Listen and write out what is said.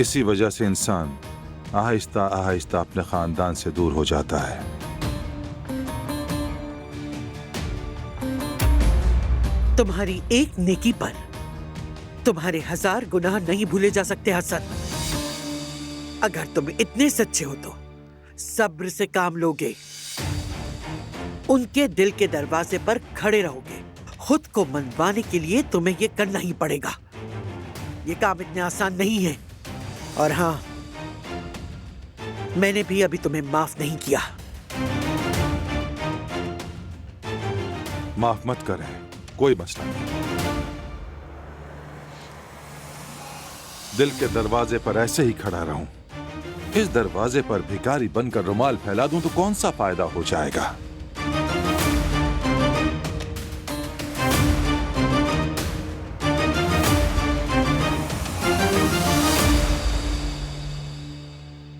इसी वजह से इंसान आहिस्ता आहिस्ता अपने खानदान से दूर हो जाता है। तुम्हारी एक नेकी पर तुम्हारे 1000 गुनाह नहीं भूले जा सकते हसन। अगर तुम इतने सच्चे हो तो सब्र से काम लोगे, उनके दिल के दरवाजे पर खड़े रहोगे। खुद को मनवाने के लिए तुम्हें ये करना ही पड़ेगा। ये काम इतने आसान नहीं है। और हाँ, मैंने भी अभी तुम्हें माफ नहीं किया। माफ मत करें, कोई मसला नहीं। दिल के दरवाजे पर ऐसे ही खड़ा रहूं, इस दरवाजे पर भिखारी बनकर रुमाल फैला दूं तो कौन सा फायदा हो जाएगा?